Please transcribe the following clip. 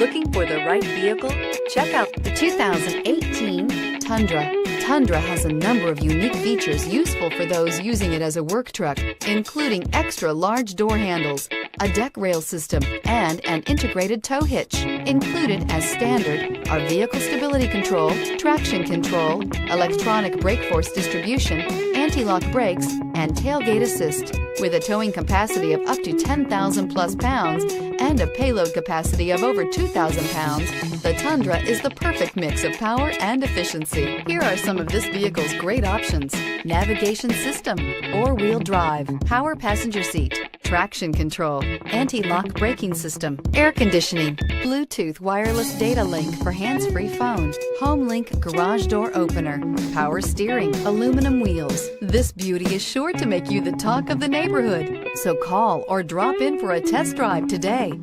Looking for the right vehicle? Check out the 2018 Tundra. Tundra has a number of unique features useful for those using it as a work truck, including extra large door handles, a deck rail system, and an integrated tow hitch. Included as standard are vehicle stability control, traction control, electronic brake force distribution, anti-lock brakes, and tailgate assist. With a towing capacity of up to 10,000 plus pounds and a payload capacity of over 2,000 pounds, the Tundra is the perfect mix of power and efficiency. Here are some of this vehicle's great options: navigation system, four-wheel drive, power passenger seat, traction control, anti-lock braking system, air conditioning, Bluetooth wireless data link for hands-free phone, home link garage door opener, power steering, aluminum wheels. This beauty is sure to make you the talk of the neighborhood. So call or drop in for a test drive today.